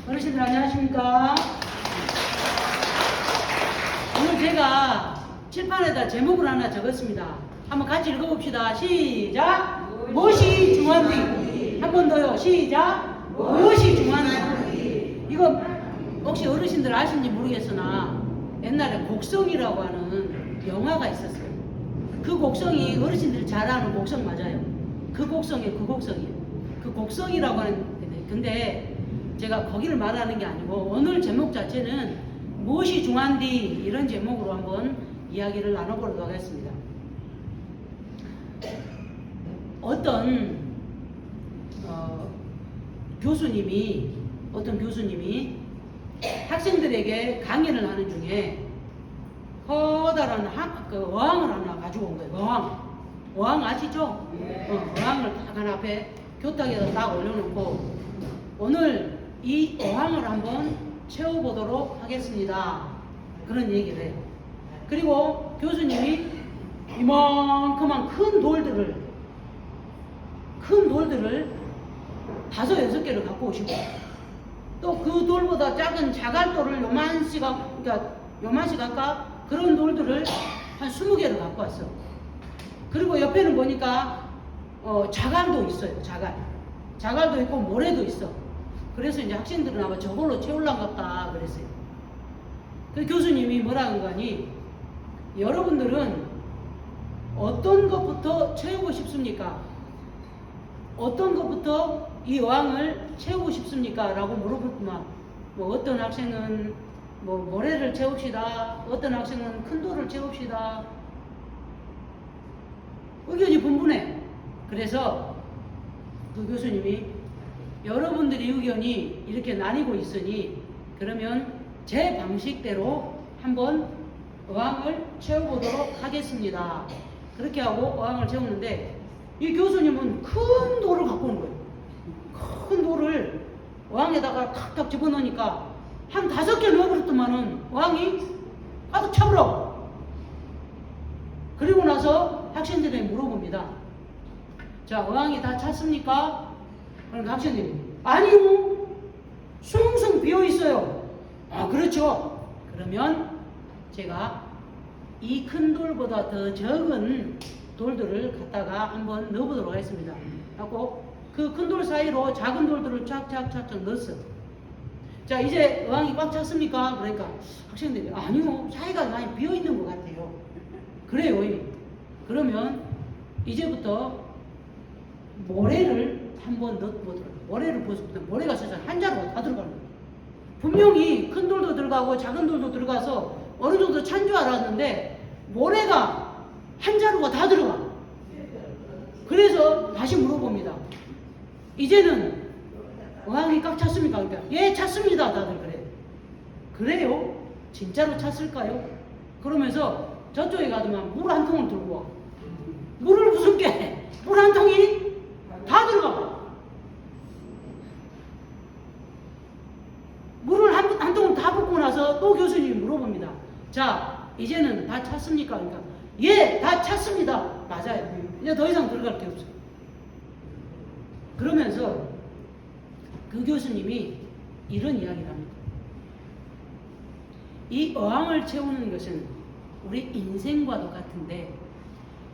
어르신들 안녕하십니까? 오늘 제가 칠판에다 제목을 하나 적었습니다. 한번 같이 읽어봅시다. 시작! 무엇이 중요한디? 한 번 더요. 시작! 무엇이 중요한디? 이거 혹시 어르신들 아신지 모르겠으나 옛날에 곡성이라고 하는 영화가 있었어요. 그 곡성이 어르신들 잘 아는 곡성 맞아요. 그 곡성이에요. 그 곡성이라고 하는 근데 제가 거기를 말하는 게 아니고 오늘 제목 자체는 무엇이 중요한디 이런 제목으로 한번 이야기를 나눠보도록 하겠습니다. 어떤 교수님이 학생들에게 강연을 하는 중에 커다란 어항을 하나 가지고 온 거예요. 어항 아시죠? 어항을 딱 하나 앞에 교탁에다 딱 올려놓고 오늘 이 어항을 한번 채워보도록 하겠습니다. 그런 얘기를 해요. 그리고 교수님이 이만큼한 큰 돌들을 5-6개를 갖고 오시고 또 그 돌보다 작은 자갈돌을 요만씩 아까 그런 돌들을 한 20개를 갖고 왔어. 그리고 옆에는 보니까 자갈도 있어요. 자갈도 있고 모래도 있어. 그래서 이제 학생들은 아마 저걸로 채울란가 보다 그랬어요. 그 교수님이 뭐라는 거니? 여러분들은 어떤 것부터 채우고 싶습니까? 어떤 것부터 이 어항을 채우고 싶습니까? 라고 물어보구만. 뭐 어떤 학생은 뭐 모래를 채웁시다. 어떤 학생은 큰 돌을 채웁시다. 의견이 분분해. 그래서 그 교수님이 여러분들의 의견이 이렇게 나뉘고 있으니 그러면 제 방식대로 한번 어항을 채워보도록 하겠습니다. 그렇게 하고 어항을 채우는데 이 교수님은 큰 돌을 갖고 온 거예요. 큰 돌을 어항에다가 탁탁 집어넣으니까 한 5개 넣어버렸더만은 어항이 가득 차버려. 그리고 나서 학생들이 물어봅니다. 자, 어항이 다 찼습니까? 그러니까 학생들이 아니요, 숭숭 비어있어요. 아, 그렇죠. 그러면 제가 이 큰 돌보다 더 적은 돌들을 갖다가 한번 넣어보도록 하겠습니다. 하고 그 큰 돌 사이로 작은 돌들을 착착착착 넣었어. 자, 이제 어항이 꽉 찼습니까? 그러니까 학생들이 아니요, 사이가 많이 비어있는 것 같아요. 그래요. 그러면 이제부터 모래를 한번 넣어보도록. 모래를 벗어보자. 모래가 진짜 한 자루가 다 들어가는 거예요. 분명히 큰 돌도 들어가고 작은 돌도 들어가서 어느 정도 찬 줄 알았는데 모래가 한 자루가 다 들어가. 그래서 다시 물어봅니다. 이제는 어항이 꽉 찼습니까? 그러니까 예, 찼습니다. 다들 그래. 그래요? 진짜로 찼을까요? 그러면서 저쪽에 가더만 물 한 통을 들고 와. 물을 무슨 게? 물 한 통이 다 들어가. 물을 한 통을 다 붓고 나서 또 교수님이 물어봅니다. 자, 이제는 다 찼습니까? 그러니까 예, 다 찼습니다. 맞아요. 이제 더 이상 들어갈 게 없어요. 그러면서 그 교수님이 이런 이야기를 합니다. 이 어항을 채우는 것은 우리 인생과도 같은데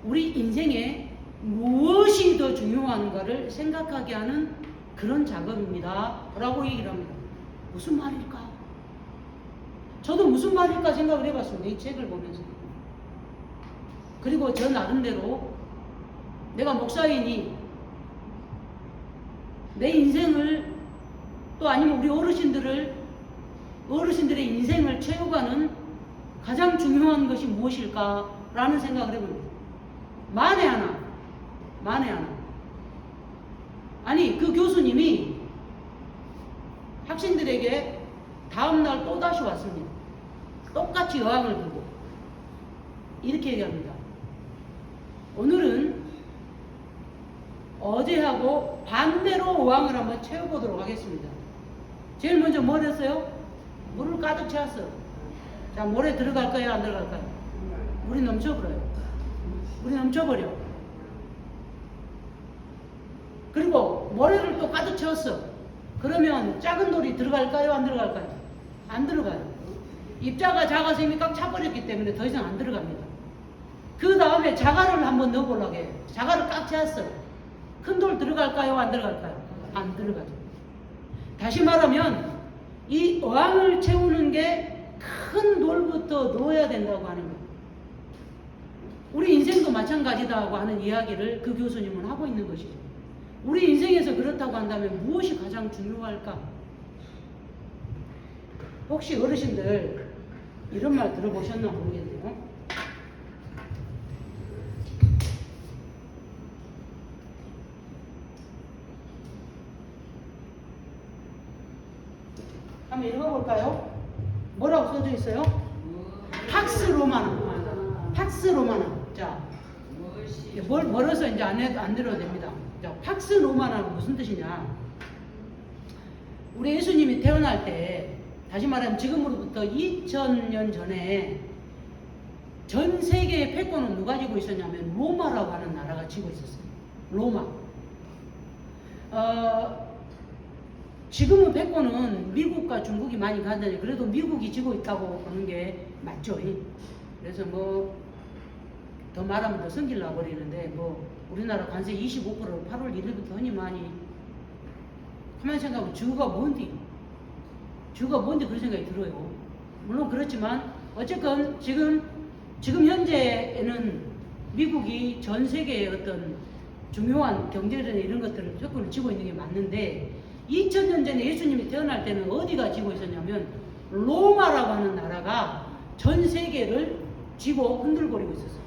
우리 인생에 무엇이 더 중요한가를 생각하게 하는 그런 작업입니다. 라고 얘기를 합니다. 무슨 말일까? 저도 무슨 말일까 생각을 해봤습니다. 이 책을 보면서. 그리고 저 나름대로 내가 목사이니 내 인생을 또 아니면 우리 어르신들의 인생을 채워가는 가장 중요한 것이 무엇일까? 라는 생각을 해봅니다. 만에 하나. 아니, 그 교수님이 학생들에게 다음날 또 다시 왔습니다. 똑같이 어항을 들고 이렇게 얘기합니다. 오늘은 어제하고 반대로 어항을 한번 채워보도록 하겠습니다. 제일 먼저 뭘 했어요? 물을 가득 채웠어요. 자, 모래 들어갈까요? 안 들어갈까요? 물이 넘쳐버려요. 그리고 모래를 또 가득 채웠어. 그러면 작은 돌이 들어갈까요? 안 들어갈까요? 안 들어가요. 입자가 작아서 이미 꽉 차버렸기 때문에 더 이상 안 들어갑니다. 그 다음에 자갈을 한번 넣어보려고 해요. 자갈을 꽉 채웠어요. 큰 돌 들어갈까요? 안 들어갈까요? 안 들어가죠. 다시 말하면 이 어항을 채우는 게 큰 돌부터 넣어야 된다고 하는 거예요. 우리 인생도 마찬가지다고 하는 이야기를 그 교수님은 하고 있는 것이죠. 우리 인생에서 그렇다고 한다면 무엇이 가장 중요할까? 혹시 어르신들 이런 말 들어보셨나 모르겠네요. 한번 읽어볼까요? 뭐라고 써져 있어요? 팍스 로마나. 팍스 로마나. 자, 멀어서 이제 안 들어도 됩니다. 자, 팍스 로마나는 무슨 뜻이냐? 우리 예수님이 태어날 때, 다시 말하면 지금으로부터 2000년 전에 전 세계의 패권은 누가 쥐고 있었냐면 로마라고 하는 나라가 쥐고 있었어요. 로마. 지금은 패권은 미국과 중국이 많이 가다니 그래도 미국이 쥐고 있다고 보는 게 맞죠. 그래서 뭐 더 말하면 더 성질 나버리는데 뭐 우리나라 관세 25%를 8월 1일부터 흔히 많이 가만히 생각하면 주가 뭔디 그런 생각이 들어요. 물론 그렇지만 어쨌건 지금 현재에는 미국이 전 세계의 어떤 중요한 경제적인 이런 것들을 패권을 쥐고 있는 게 맞는데 2000년 전에 예수님이 태어날 때는 어디가 쥐고 있었냐면 로마라고 하는 나라가 전 세계를 쥐고 흔들거리고 있었어요.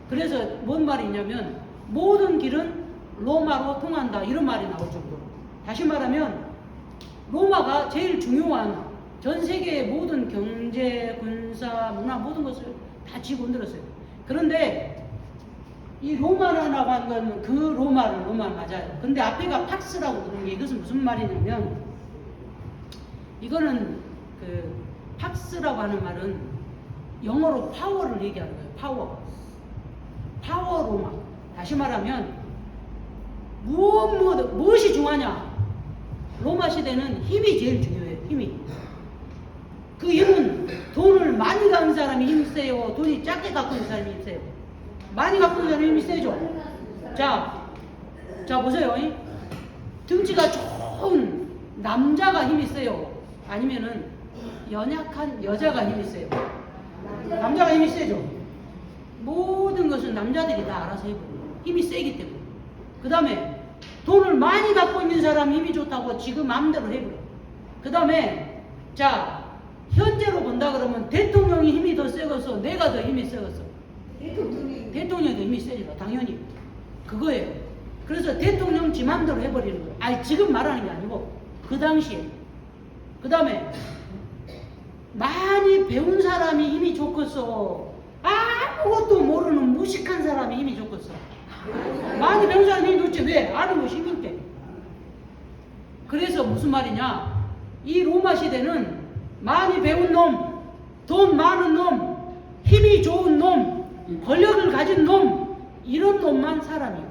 그래서 뭔 말이냐면 모든 길은 로마로 통한다 이런 말이 나올 정도로. 다시 말하면 로마가 제일 중요한 전 세계의 모든 경제, 군사, 문화 모든 것을 다 쥐고 흔들었어요. 그런데 이 로마라고 하는 건 그 로마 맞아요. 근데 앞에가 팍스라고 부르는 게 이것은 무슨 말이냐면 이거는 그 팍스라고 하는 말은 영어로 파워를 얘기하는 거예요. 파워 로마. 다시 말하면 무엇이 중요하냐? 로마 시대는 힘이 제일 중요해요. 힘이. 그 힘은 돈을 많이 갖는 사람이 힘이 세요. 돈이 작게 갖고 있는 사람이 힘이 세요. 많이 갖고 있는 사람이 힘이 세죠. 자 보세요. 등치가 좋은 남자가 힘이 세요. 아니면은 연약한 여자가 힘이 세요. 남자가 힘이 세죠. 모든 것은 남자들이 다 알아서 해버려요. 힘이 세기 때문에. 그 다음에 돈을 많이 갖고 있는 사람이 힘이 좋다고 지금 마음대로 해버려요. 그 다음에 자 현재로 본다 그러면 대통령이 힘이 더 세겠어? 내가 더 힘이 세겠어? 대통령이 더 힘이 세죠. 당연히. 그거예요. 그래서 대통령 지 맘대로 해버리는 거예요. 아니 지금 말하는 게 아니고 그 당시에. 그 다음에 많이 배운 사람이 힘이 좋겠어? 아무것도 모르는 무식한 사람이 힘이 좋겠어? 많이 배운 사람이 힘이 좋지. 왜? 아는 것이 힘인데. 그래서 무슨 말이냐? 이 로마 시대는 많이 배운 놈, 돈 많은 놈, 힘이 좋은 놈, 권력을 가진 놈, 이런 놈만 사람이에요.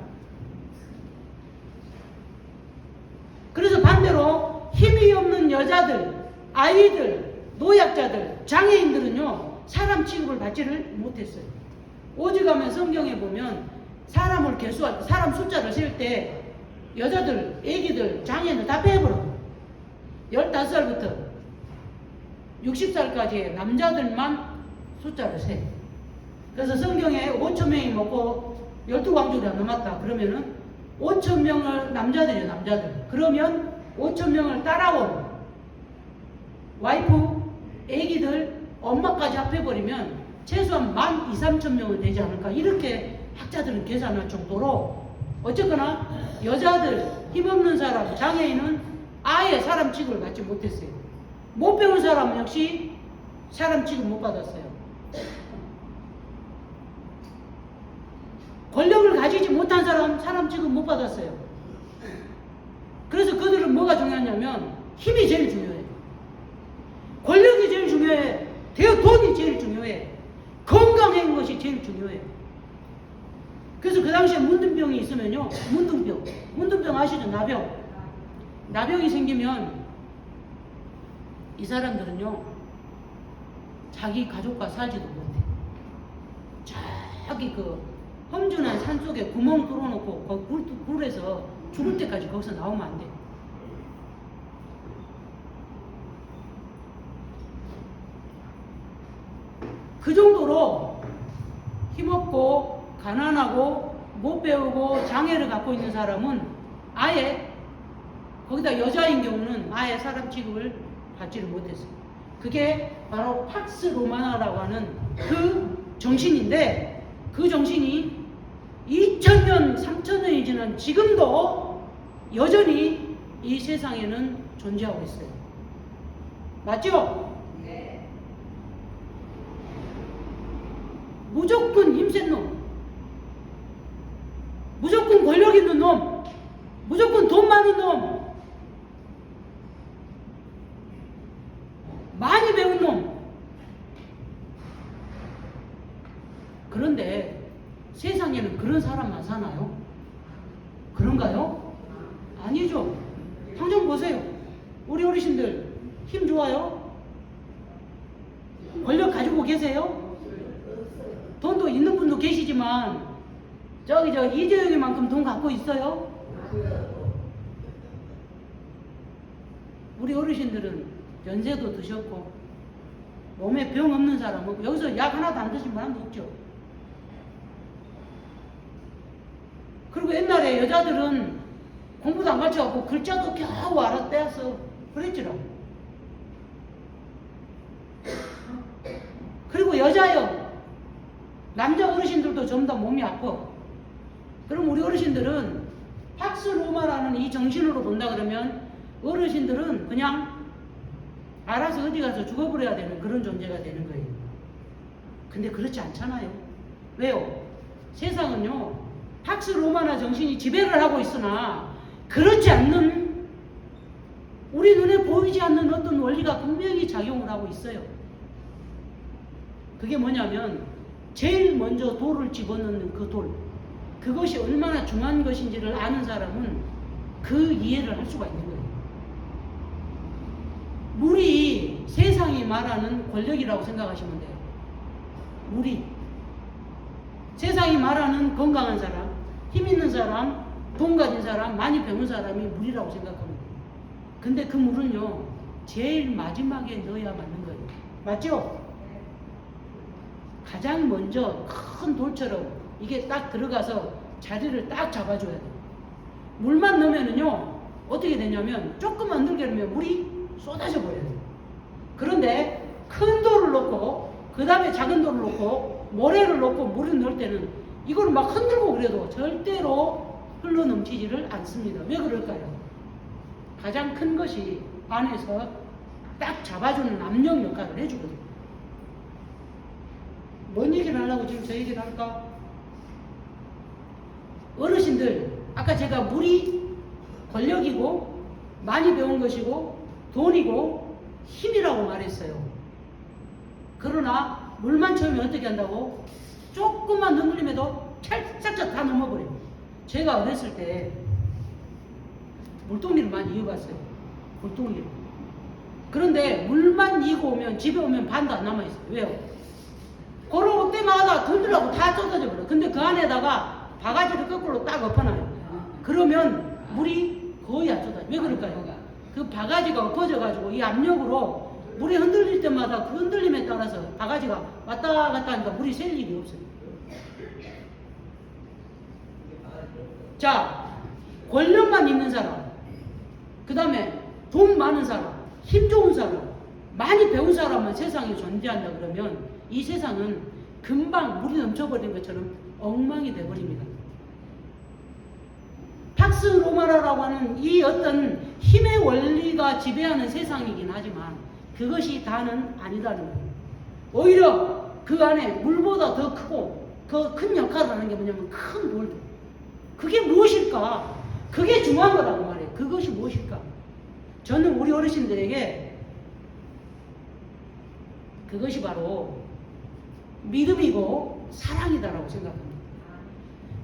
그래서 반대로 힘이 없는 여자들, 아이들, 노약자들, 장애인들은요 사람 취급을 받지를 못했어요. 오직하면 성경에 보면 사람 숫자를 셀 때 여자들, 애기들, 장애인들 다 빼버려. 15살부터 60살까지의 남자들만 숫자를 세. 그래서 성경에 5,000명이 먹고 12광주가 넘었다. 그러면은 5,000명을 남자들이에요. 남자들. 그러면 5,000명을 따라온 와이프, 애기들, 엄마까지 합해버리면 최소한 12,000~13,000명은 되지 않을까. 이렇게 학자들은 계산할 정도로 어쨌거나 여자들, 힘없는 사람, 장애인은 아예 사람 취급을 받지 못했어요. 못 배운 사람은 역시 사람 취급 못 받았어요. 권력을 가지지 못한 사람 취급 못 받았어요. 그래서 그들은 뭐가 중요하냐면 힘이 제일 중요해. 권력이 제일 중요해. 돈이 제일 중요해. 건강한 것이 제일 중요해. 그래서 그 당시에 문둥병이 있으면요. 문둥병 아시죠? 나병. 나병이 생기면 이 사람들은요, 자기 가족과 살지도 못해. 저기 그 험준한 산 속에 구멍 뚫어놓고 거기 굴에서 죽을 때까지 거기서 나오면 안 돼. 그 정도로 힘없고 가난하고 못 배우고 장애를 갖고 있는 사람은 아예, 거기다 여자인 경우는 아예 사람 취급을 받지를 못했어요. 그게 바로 팍스 로마나라고 하는 그 정신인데, 그 정신이 2000년, 3000년이 지난 지금도 여전히 이 세상에는 존재하고 있어요. 맞죠? 네. 무조건 힘센 놈, 무조건 권력 있는 놈, 무조건 돈 많은 놈, 많이 배운 놈. 그런데 세상에는 그런 사람만 사나요? 그런가요? 아니죠. 당장 보세요. 우리 어르신들 힘 좋아요? 권력 가지고 계세요? 돈도 있는 분도 계시지만 저기 저 이재용이만큼 돈 갖고 있어요? 우리 어르신들은 연세도 드셨고 몸에 병 없는 사람 없고, 여기서 약 하나도 안 드신 사람도 없죠. 그리고 옛날에 여자들은 공부도 안 가르쳐갖고 글자도 겨우 알아떼었어. 그랬지라. 그리고 여자요, 남자 어르신들도 전부 다 몸이 아파. 그럼 우리 어르신들은 팍스 로마라는 이 정신으로 본다 그러면 어르신들은 그냥 알아서 어디 가서 죽어버려야 되는 그런 존재가 되는 거예요. 근데 그렇지 않잖아요. 왜요? 세상은요, 팍스 로마나 정신이 지배를 하고 있으나 그렇지 않는, 우리 눈에 보이지 않는 어떤 원리가 분명히 작용을 하고 있어요. 그게 뭐냐면 제일 먼저 돌을 집어넣는 그 돌, 그것이 얼마나 중요한 것인지를 아는 사람은 그 이해를 할 수가 있는 거예요. 물이 세상이 말하는 권력이라고 생각하시면 돼요. 물이 세상이 말하는 건강한 사람, 힘 있는 사람, 돈 가진 사람, 많이 배운 사람이 물이라고 생각합니다. 근데 그 물은요, 제일 마지막에 넣어야 맞는 거예요. 맞죠? 가장 먼저 큰 돌처럼 이게 딱 들어가서 자리를 딱 잡아줘야 돼요. 물만 넣으면은요, 어떻게 되냐면 조금만 넣게 되면 물이 쏟아져 버려요. 그런데 큰 돌을 넣고 그 다음에 작은 돌을 넣고 모래를 넣고 물을 넣을 때는 이걸 막 흔들고 그래도 절대로 흘러 넘치지를 않습니다. 왜 그럴까요? 가장 큰 것이 안에서 딱 잡아주는 압력 역할을 해주거든요. 뭔 얘기를 하려고 지금 저 얘기를 할까? 어르신들, 아까 제가 물이 권력이고 많이 배운 것이고 돈이고 힘이라고 말했어요. 그러나 물만 채우면 어떻게 한다고? 조금만 흔들림에도 찰싹 다 넘어버려요. 제가 어렸을 때 물동이를 많이 이어갔어요. 물동이를. 그런데 물만 이고 오면 집에 오면 반도 안 남아있어요. 왜요? 그럴 때마다 들더라고 다 쏟아져 버려. 근데 그 안에다가 바가지를 거꾸로 딱 엎어놔요. 그러면 물이 거의 안 쏟아져. 왜 그럴까요? 그 바가지가 엎어져가지고 이 압력으로 물이 흔들릴 때마다 그 흔들림에 따라서 바가지가 왔다 갔다 하니까 물이 셀 일이 없어요. 자, 권력만 있는 사람, 그 다음에 돈 많은 사람, 힘 좋은 사람, 많이 배운 사람만 세상에 존재한다 그러면 이 세상은 금방 물이 넘쳐버린 것처럼 엉망이 돼버립니다. 팍스 로마라라고 하는 이 어떤 힘의 원리가 지배하는 세상이긴 하지만 그것이 다는 아니다는 거예요. 오히려 그 안에 물보다 더 크고 더 큰 역할을 하는 게 뭐냐면 큰 돌들. 그게 무엇일까? 그게 중요한 거라고 말해요. 그것이 무엇일까? 저는 우리 어르신들에게 그것이 바로 믿음이고 사랑이다라고 생각합니다.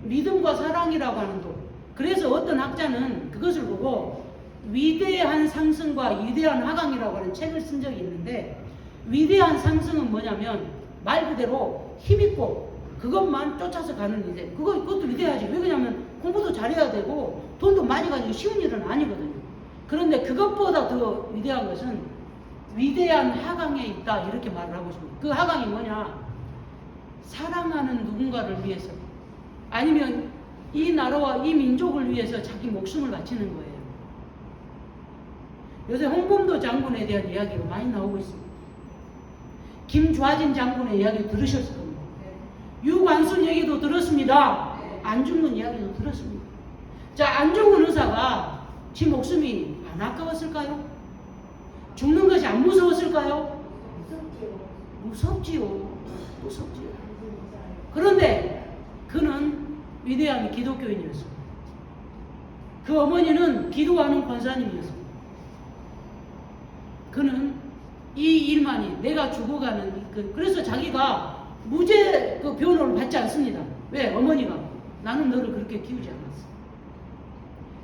믿음과 사랑이라고 하는 돌. 그래서 어떤 학자는 그것을 보고 위대한 상승과 위대한 하강이라고 하는 책을 쓴 적이 있는데, 위대한 상승은 뭐냐면 말 그대로 힘있고 그것만 쫓아서 가는 이제 그것도 위대하지. 왜 그러냐면 공부도 잘해야 되고 돈도 많이 가지고 쉬운 일은 아니거든요. 그런데 그것보다 더 위대한 것은 위대한 하강에 있다, 이렇게 말을 하고 있습니다. 그 하강이 뭐냐? 사랑하는 누군가를 위해서, 아니면 이 나라와 이 민족을 위해서 자기 목숨을 바치는 거예요. 요새 홍범도 장군에 대한 이야기가 많이 나오고 있습니다. 김좌진 장군의 이야기 들으셨을 겁니다. 유관순 얘기도 들었습니다. 안중근 이야기도 들었습니다. 자, 안중근 의사가 지 목숨이 안 아까웠을까요? 죽는 것이 안 무서웠을까요? 무섭지요. 무섭지요. 그런데 그는 위대한 기독교인이었습니다. 그 어머니는 기도하는 권사님이었습니다. 그는 이 일만이 내가 죽어가는 그래서 자기가 무죄 그 변호를 받지 않습니다. 왜? 어머니가 나는 너를 그렇게 키우지 않았어.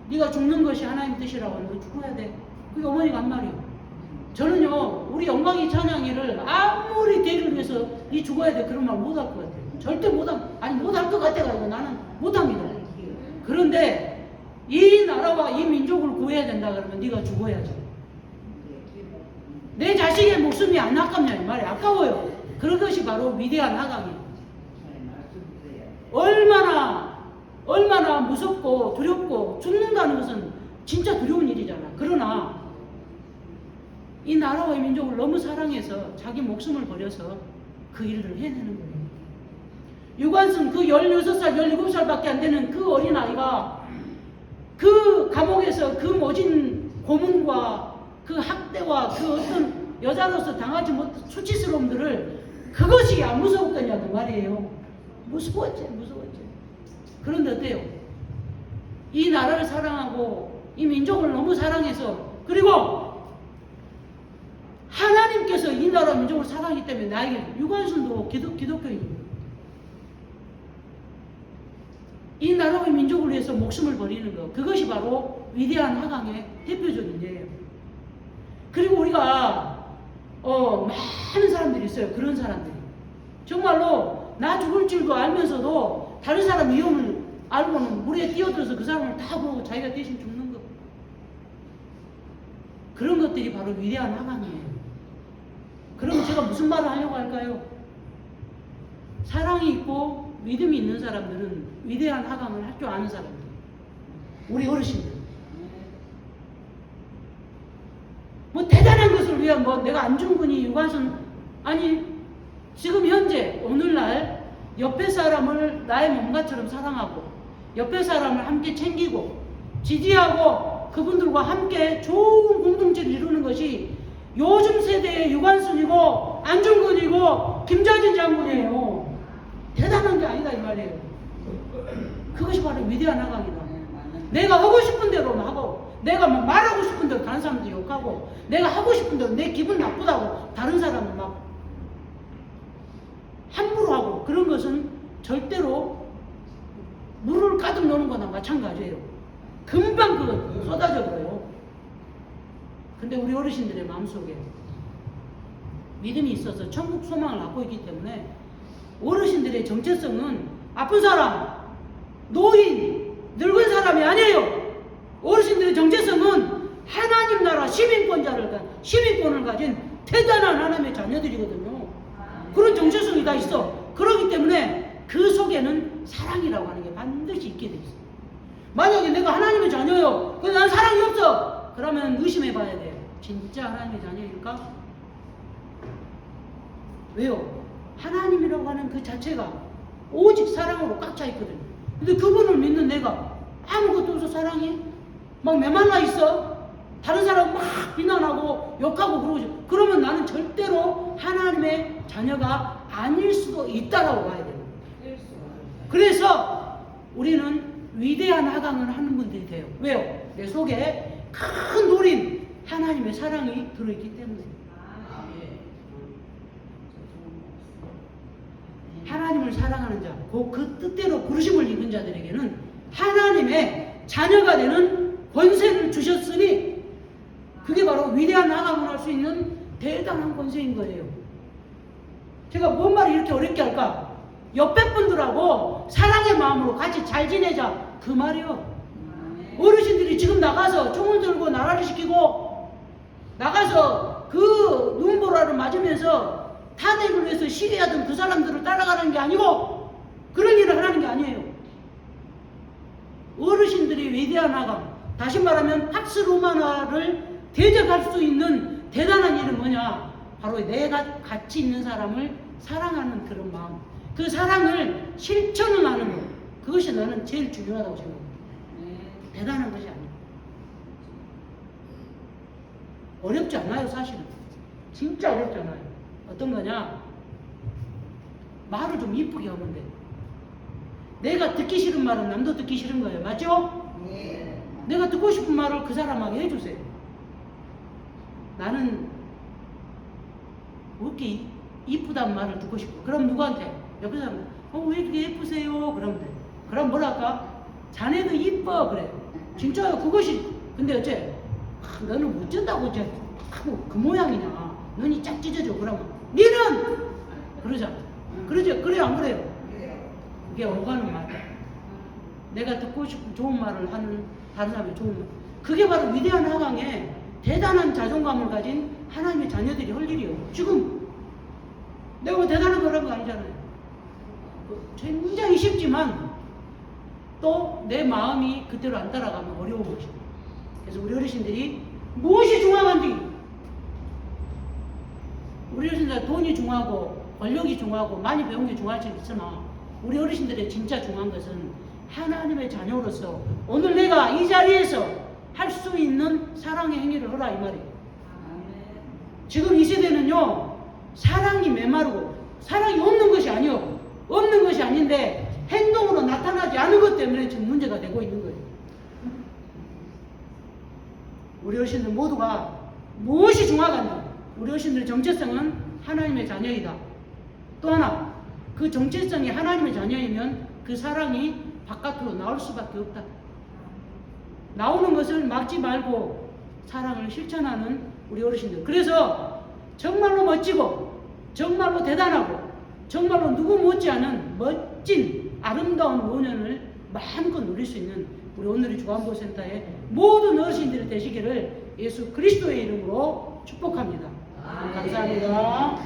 네가 죽는 것이 하나님 뜻이라고 하면 너 죽어야 돼. 그게 어머니가 한 말이에요. 저는요, 우리 영광이 찬양이를 아무리 대를 위해서 네 죽어야 돼 그런 말 못할 것 같아요. 절대 못할 것 같아가지고 나는 못합니다. 그런데 이 나라와 이 민족을 구해야 된다 그러면 네가 죽어야지. 내 자식의 목숨이 안 아깝냐 이 말이 아까워요. 그런 것이 바로 위대한 하강이에요. 얼마나 무섭고 두렵고 죽는다는 것은 진짜 두려운 일이잖아. 그러나 이 나라와 이 민족을 너무 사랑해서 자기 목숨을 버려서 그 일을 해내는 거예요. 유관순 그 16살, 17살밖에 안 되는 그 어린아이가 그 감옥에서 그 모진 고문과 그 학대와 그 어떤 여자로서 당하지 못한 수치스러움들을 그것이 안 무서웠더냐고 말이에요. 무서웠지. 그런데 어때요? 이 나라를 사랑하고 이 민족을 너무 사랑해서, 그리고 하나님께서 이 나라 민족을 사랑하기 때문에 나에게 유관순도 기독교인입니다. 이 나라와 민족을 위해서 목숨을 버리는 것, 그것이 바로 위대한 하강의 대표적인 예예요. 그리고 우리가 많은 사람들이 있어요. 그런 사람들이 정말로 나 죽을 줄도 알면서도 다른 사람 위험을 알고는 물에 뛰어들어서 그 사람을 다 보고 자기가 대신 죽는 것, 그런 것들이 바로 위대한 하강이에요. 그럼 제가 무슨 말을 하려고 할까요? 사랑이 있고 믿음이 있는 사람들은 위대한 하강을 할 줄 아는 사람들, 우리 어르신들. 뭐 대단한 것을 위한 내가 안중근이 유관순 아니, 지금 현재 오늘날 옆에 사람을 나의 몸같처럼 사랑하고 옆에 사람을 함께 챙기고 지지하고 그분들과 함께 좋은 공동체를 이루는 것이 요즘 세대의 유관순이고 안중근이고 김좌진 장군이에요. 대단한 게 아니다 이 말이에요. 그것이 바로 위대한 하강이다. 내가 하고 싶은 대로 하고, 내가 막 말하고 싶은 대로 다른 사람들 욕하고, 내가 하고 싶은 대로 내 기분 나쁘다고 다른 사람을 막 함부로 하고, 그런 것은 절대로 물을 가득 놓는 거나 마찬가지예요. 금방 그거 쏟아져 버려요. 근데 우리 어르신들의 마음속에 믿음이 있어서 천국 소망을 갖고 있기 때문에 어르신들의 정체성은 아픈 사람, 노인, 늙은 사람이 아니에요. 어르신들의 정체성은 하나님 나라 시민권을 가진 대단한 하나님의 자녀들이거든요. 그런 정체성이 다 있어. 그렇기 때문에 그 속에는 사랑이라고 하는 게 반드시 있게 돼 있어. 만약에 내가 하나님의 자녀요, 근데 난 사랑이 없어, 그러면 의심해 봐야 돼요. 진짜 하나님의 자녀일까? 왜요? 하나님이라고 하는 그 자체가 오직 사랑으로 꽉 차 있거든요. 근데 그분을 믿는 내가 아무것도 없어. 사랑이 막 메말라 있어. 다른 사람 막 비난하고 욕하고 그러고, 그러면 나는 절대로 하나님의 자녀가 아닐 수도 있다라고 봐야 돼요. 그래서 우리는 위대한 하강을 하는 분들이 돼요. 왜요? 내 속에 큰 노린 하나님의 사랑이 들어있기 때문에. 하나님을 사랑하는 자, 그 뜻대로 부르심을 입은 자들에게는 하나님의 자녀가 되는 권세를 주셨으니 그게 바로 위대한 나감을 할 수 있는 대단한 권세인 거예요. 제가 뭔 말을 이렇게 어렵게 할까? 옆에 분들하고 사랑의 마음으로 같이 잘 지내자, 그 말이요. 어르신들이 지금 나가서 총을 들고 나라를 시키고 나가서 그 눈보라를 맞으면서 탄핵을 위해서 시위하던 그 사람들을 따라가는 게 아니고 그런 일을 하라는 게 아니에요. 어르신들이 위대한 나감, 다시 말하면 팍스 로마나를 대적할 수 있는 대단한 일은 뭐냐? 바로 내가 같이 있는 사람을 사랑하는 그런 마음, 그 사랑을 실천을 하는 것, 그것이 나는 제일 중요하다고 생각합니다. 대단한 것이 아니에요. 어렵지 않아요, 사실은. 진짜 어렵지 않아요. 어떤 거냐? 말을 좀 이쁘게 하면 돼. 내가 듣기 싫은 말은 남도 듣기 싫은 거예요. 맞죠? 네. 내가 듣고 싶은 말을 그 사람에게 해주세요. 나는 왜 이렇게 이쁘단 말을 듣고 싶어. 그럼 누구한테? 옆에 사람, 왜 이렇게 예쁘세요? 그러면 돼. 그럼 뭐라 할까? 자네도 이뻐. 그래. 진짜요. 그것이, 근데 어째? 너는 못 쩐다고 어째? 그 모양이냐. 눈이 쫙 찢어져. 그러면 니는! 그러잖아. 그러죠. 그래요, 안 그래요? 그게 오가는 말이야. 내가 듣고 싶은 좋은 말을 하는 다른 사람의 좋은 말. 그게 바로 위대한 하강에 대단한 자존감을 가진 하나님의 자녀들이 할 일이요. 지금 내가 뭐 대단한 거라는 거 아니잖아요. 굉장히 쉽지만 또 내 마음이 그대로 안 따라가면 어려운 것이죠. 그래서 우리 어르신들이 무엇이 중요한지, 우리 어르신들 돈이 중요하고 권력이 중요하고 많이 배운 게 중요할 수 있으나 우리 어르신들의 진짜 중요한 것은 하나님의 자녀로서 오늘 내가 이 자리에서 할 수 있는 사랑의 행위를 하라, 이 말이에요. 지금 이 세대는요, 사랑이 메마르고 사랑이 없는 것이 아니요, 없는 것이 아닌데 행동으로 나타나지 않은 것 때문에 지금 문제가 되고 있는 거예요. 우리 어르신들 모두가 무엇이 중요하냐? 우리 어르신들의 정체성은 하나님의 자녀이다. 또 하나, 그 정체성이 하나님의 자녀이면 그 사랑이 바깥으로 나올 수밖에 없다. 나오는 것을 막지 말고 사랑을 실천하는 우리 어르신들. 그래서 정말로 멋지고 정말로 대단하고 정말로 누구 못지않은 멋진 아름다운 노년을 마음껏 누릴 수 있는 우리 오늘의 주안보센터의 모든 어르신들이 되시기를 예수 그리스도의 이름으로 축복합니다. 감사합니다.